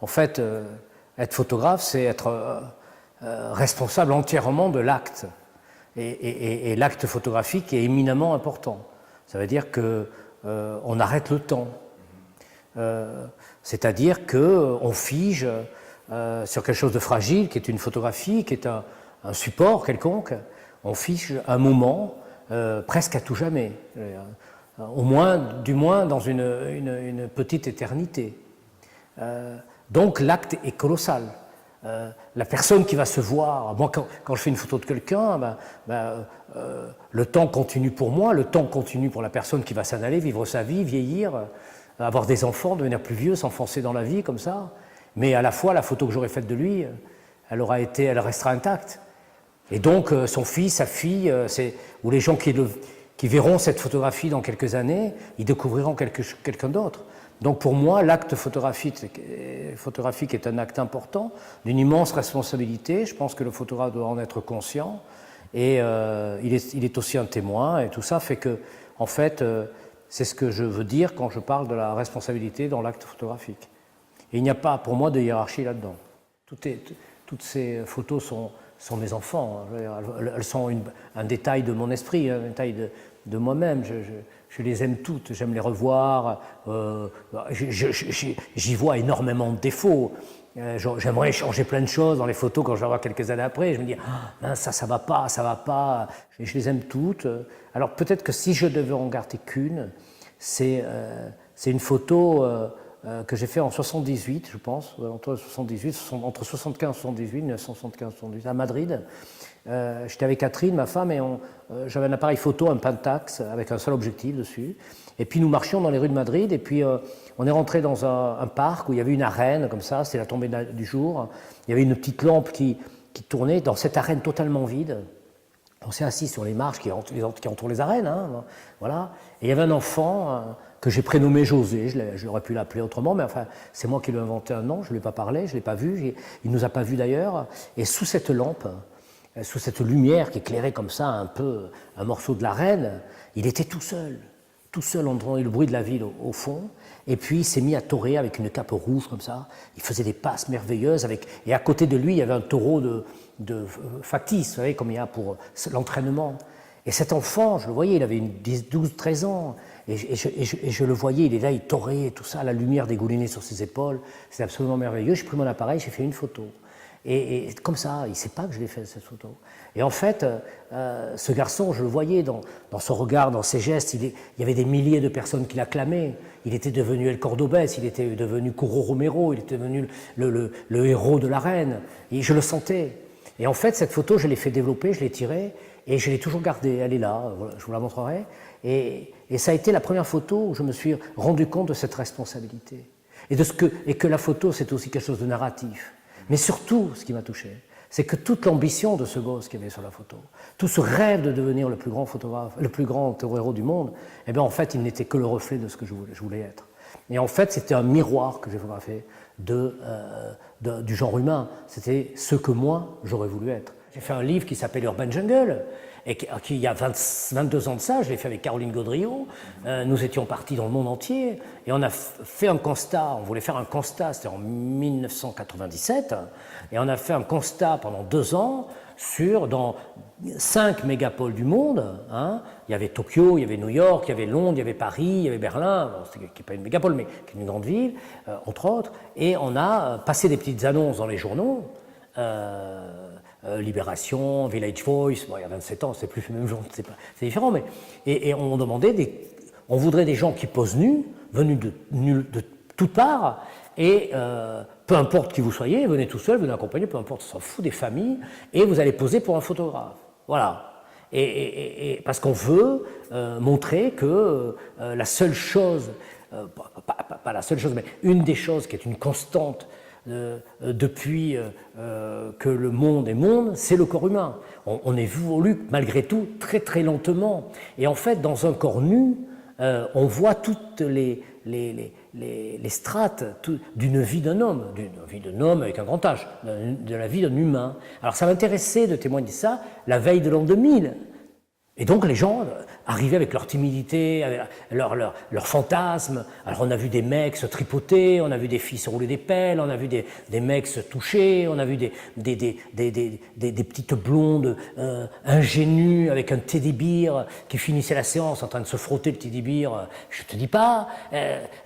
En fait, être photographe, c'est être responsable entièrement de l'acte. Et l'acte photographique est éminemment important. Ça veut dire qu'on arrête le temps. C'est-à-dire qu'on fige sur quelque chose de fragile, qui est une photographie, qui est un support quelconque, on fige un moment presque à tout jamais, du moins dans une petite éternité. Donc l'acte est colossal. La personne qui va se voir, moi quand je fais une photo de quelqu'un, le temps continue pour moi, le temps continue pour la personne qui va s'en aller, vivre sa vie, vieillir, avoir des enfants, devenir plus vieux, s'enfoncer dans la vie comme ça. Mais à la fois, la photo que j'aurais faite de lui, elle restera intacte. Et donc, son fils, sa fille, ou les gens qui verront cette photographie dans quelques années, ils découvriront quelqu'un d'autre. Donc pour moi, l'acte photographique est un acte important, d'une immense responsabilité. Je pense que le photographe doit en être conscient. Et il est aussi un témoin. Et tout ça fait que, en fait, c'est ce que je veux dire quand je parle de la responsabilité dans l'acte photographique. Et il n'y a pas, pour moi, de hiérarchie là-dedans. Toutes ces photos sont mes enfants. Elles sont un détail de mon esprit, un détail de moi-même. Je les aime toutes, j'aime les revoir. J'y vois énormément de défauts. J'aimerais changer plein de choses dans les photos quand je vais voir quelques années après. Je me dis, ça va pas, ça va pas. Je les aime toutes. Alors peut-être que si je devais en garder qu'une, c'est une photo que j'ai fait en 78, je pense, entre 75 et 78, 1975 78, à Madrid. J'étais avec Catherine, ma femme, et j'avais un appareil photo, un Pentax, avec un seul objectif dessus. Et puis nous marchions dans les rues de Madrid, et puis on est rentré dans un parc où il y avait une arène, comme ça, c'était la tombée du jour. Il y avait une petite lampe qui tournait dans cette arène totalement vide. On s'est assis sur les marches qui entourent les arènes, hein, voilà. Et il y avait un enfant que j'ai prénommé José, j'aurais pu l'appeler autrement, mais enfin, c'est moi qui lui ai inventé un nom, je ne l'ai pas parlé, je ne l'ai pas vu, il ne nous a pas vus d'ailleurs. Et sous cette lampe, sous cette lumière qui éclairait comme ça un peu un morceau de l'arène, il était tout seul, on entendait le bruit de la ville au fond, et puis il s'est mis à torer avec une cape rouge comme ça, il faisait des passes merveilleuses, et à côté de lui il y avait un taureau de factice, vous savez, comme il y a pour l'entraînement. Et cet enfant, je le voyais, il avait 12, 13 ans, et je le voyais, il est là, il torait, et tout ça, la lumière dégoulinait sur ses épaules, c'est absolument merveilleux. J'ai pris mon appareil, j'ai fait une photo. Et comme ça, il ne sait pas que je l'ai fait, cette photo. Et en fait, ce garçon, je le voyais dans son regard, dans ses gestes, il y avait des milliers de personnes qui l'acclamaient. Il était devenu El Cordobès, il était devenu Curro Romero, il était devenu le héros de l'arène. Et je le sentais. Et en fait, cette photo, je l'ai fait développer, je l'ai tirée, et je l'ai toujours gardée. Elle est là, voilà, je vous la montrerai. Et ça a été la première photo où je me suis rendu compte de cette responsabilité. Et que la photo, c'est aussi quelque chose de narratif. Mais surtout, ce qui m'a touché, c'est que toute l'ambition de ce gosse qui avait sur la photo, tout ce rêve de devenir le plus grand photographe, le plus grand héros du monde, eh bien en fait, il n'était que le reflet de ce que je voulais être. Et en fait, c'était un miroir que j'ai photographié du genre humain. C'était ce que moi, j'aurais voulu être. J'ai fait un livre qui s'appelle Urban Jungle, et qui il y a 22 ans de ça, je l'ai fait avec Caroline Gaudriot. Nous étions partis dans le monde entier et on a fait un constat, on voulait faire un constat, c'était en 1997, et on a fait un constat pendant 2 ans dans 5 mégapoles du monde. Hein. Il y avait Tokyo, il y avait New York, il y avait Londres, il y avait Paris, il y avait Berlin, qui n'est pas une mégapole mais qui est une grande ville, entre autres, et on a passé des petites annonces dans les journaux. Libération, Village Voice, bon, il y a 27 ans, c'est plus le même genre, c'est différent, mais et on demandait on voudrait des gens qui posent nus, venus de toutes parts, et peu importe qui vous soyez, venez tout seul, venez accompagner, peu importe, on s'en fout, des familles, et vous allez poser pour un photographe. Voilà. Et parce qu'on veut montrer que la seule chose, pas la seule chose, mais une des choses qui est une constante depuis que le monde est monde, c'est le corps humain. On évolue malgré tout très très lentement. Et en fait, dans un corps nu, on voit toutes les strates d'une vie d'un homme, avec un grand H, de la vie d'un humain. Alors ça m'intéressait de témoigner de ça la veille de l'an 2000. Et donc les gens arrivaient avec leur timidité, avec leur fantasme. Alors on a vu des mecs se tripoter, on a vu des filles se rouler des pelles, on a vu des mecs se toucher, on a vu des petites blondes ingénues avec un teddy-beer qui finissaient la séance en train de se frotter le teddy-beer. Je te dis pas,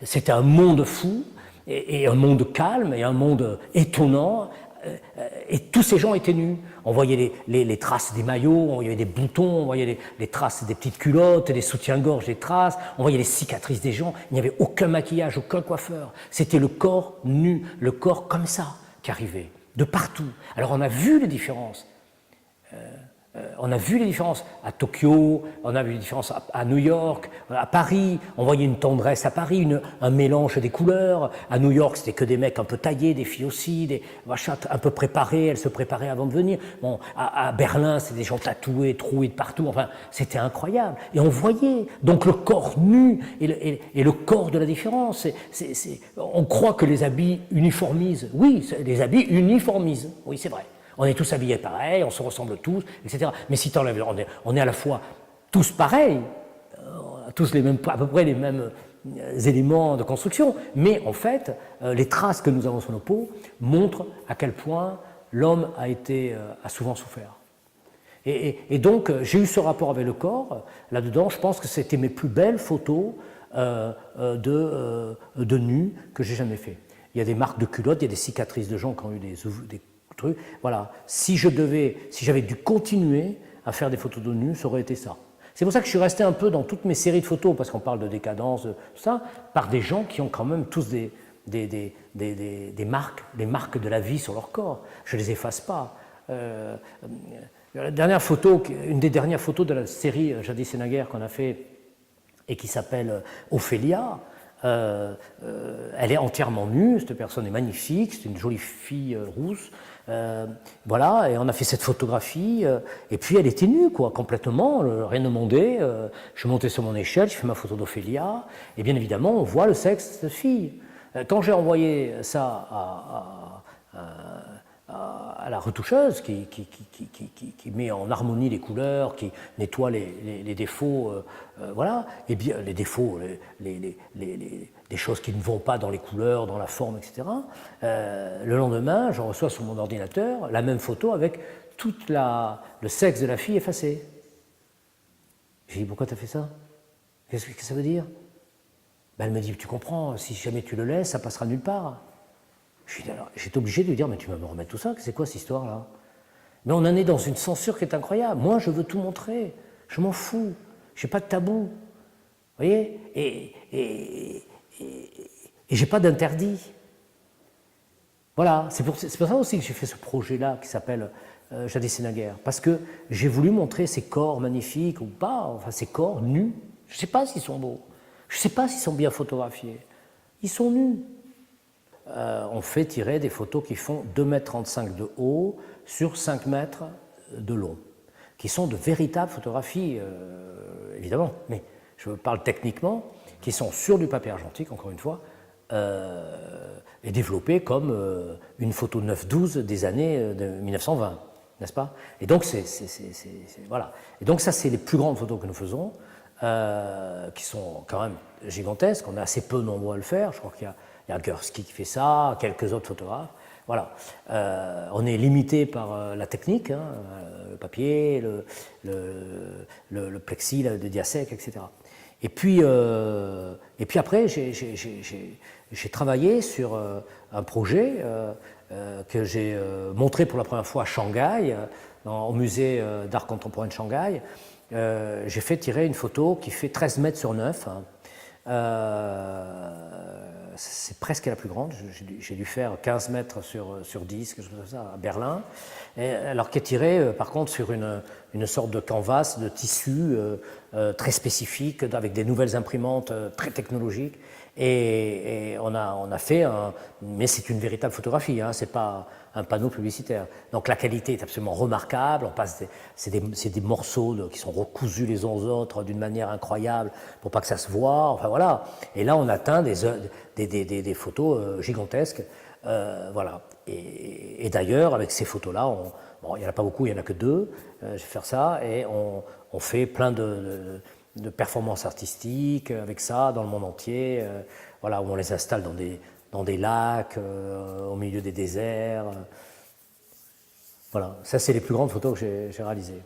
c'était un monde fou, et un monde calme, et un monde étonnant. Et tous ces gens étaient nus. On voyait les traces des maillots, on voyait des boutons, on voyait les traces des petites culottes, des soutiens-gorge, des traces, on voyait les cicatrices des gens. Il n'y avait aucun maquillage, aucun coiffeur. C'était le corps nu, le corps comme ça qui arrivait, de partout. Alors on a vu les différences. On a vu les différences à Tokyo, on a vu les différences à New York, à Paris. On voyait une tendresse à Paris, un mélange des couleurs. À New York, c'était que des mecs un peu taillés, des filles aussi, des machins un peu préparés. Elles se préparaient avant de venir. Bon, à Berlin, c'était des gens tatoués, troués de partout. Enfin, c'était incroyable. Et on voyait donc le corps nu et le corps de la différence. On croit que les habits uniformisent. Oui, les habits uniformisent. Oui, c'est vrai. On est tous habillés pareil, on se ressemble tous, etc. Mais si on est à la fois tous pareils, tous à peu près les mêmes éléments de construction, mais en fait, les traces que nous avons sur nos peaux montrent à quel point l'homme a souvent souffert. Et donc, j'ai eu ce rapport avec le corps. Là-dedans, je pense que c'était mes plus belles photos de nu que j'ai jamais fait. Il y a des marques de culottes, il y a des cicatrices de gens qui ont eu des truc. Voilà, si j'avais dû continuer à faire des photos de nu, ça aurait été ça. C'est pour ça que je suis resté un peu dans toutes mes séries de photos, parce qu'on parle de décadence, tout ça, par des gens qui ont quand même tous des marques, des marques de la vie sur leur corps. Je ne les efface pas. La dernière photo, une des dernières photos de la série Jadis et naguère qu'on a fait et qui s'appelle Ophélia, elle est entièrement nue, cette personne est magnifique, c'est une jolie fille rousse. Voilà, et on a fait cette photographie, et puis elle était nue, quoi, complètement, rien ne demandé. Je suis monté sur mon échelle, j'ai fait ma photo d'Ophélia, et bien évidemment, on voit le sexe de cette fille. Quand j'ai envoyé ça à la retoucheuse, qui met en harmonie les couleurs, qui nettoie les défauts, voilà, et bien les défauts, les choses qui ne vont pas dans les couleurs, dans la forme, etc. Le lendemain, je reçois sur mon ordinateur la même photo avec tout le sexe de la fille effacé. J'ai dit, pourquoi tu as fait ça? Qu'est-ce que ça veut dire? Ben, elle me dit, tu comprends, si jamais tu le laisses, ça passera nulle part. J'étais obligé de lui dire, mais tu vas me remettre tout ça, c'est quoi cette histoire-là? Mais on en est dans une censure qui est incroyable. Moi, je veux tout montrer, je m'en fous, je n'ai pas de tabou. Vous voyez? Et j'ai pas d'interdit. Voilà, c'est pour ça aussi que j'ai fait ce projet-là qui s'appelle Jadis et naguère, parce que j'ai voulu montrer ces corps magnifiques ou pas, enfin ces corps nus. Je ne sais pas s'ils sont beaux, je ne sais pas s'ils sont bien photographiés. Ils sont nus. On fait tirer des photos qui font 2,35 m de haut sur 5 mètres de long, qui sont de véritables photographies, évidemment, mais je parle techniquement, qui sont sur du papier argentique, encore une fois, et développées comme une photo 9-12 des années de 1920, n'est-ce pas? Et donc, voilà. Et donc, ça, c'est les plus grandes photos que nous faisons, qui sont quand même gigantesques. On est assez peu nombreux à le faire. Je crois qu'il y a Gursky qui fait ça, quelques autres photographes. Voilà. On est limité par la technique, hein, le papier, le plexi, le diasec, etc. Et puis après, j'ai travaillé sur un projet que j'ai montré pour la première fois à Shanghai, au musée d'art contemporain de Shanghai. J'ai fait tirer une photo qui fait 13 mètres sur 9. C'est presque la plus grande. J'ai dû faire 15 mètres sur 10, quelque chose comme ça, à Berlin. Alors qui est tirée, par contre, sur une sorte de canvas, de tissu très spécifique, avec des nouvelles imprimantes très technologiques. Et on a fait mais c'est une véritable photographie, hein, c'est pas un panneau publicitaire. Donc la qualité est absolument remarquable. C'est des morceaux qui sont recousus les uns aux autres d'une manière incroyable pour pas que ça se voit. Enfin voilà. Et là on atteint des photos gigantesques. Voilà. Et d'ailleurs avec ces photos-là, Bon, il n'y en a pas beaucoup, il n'y en a que 2. Je vais faire ça et on fait plein de performances artistiques avec ça dans le monde entier. Voilà, où on les installe dans des lacs, au milieu des déserts. Voilà, ça c'est les plus grandes photos que j'ai réalisées.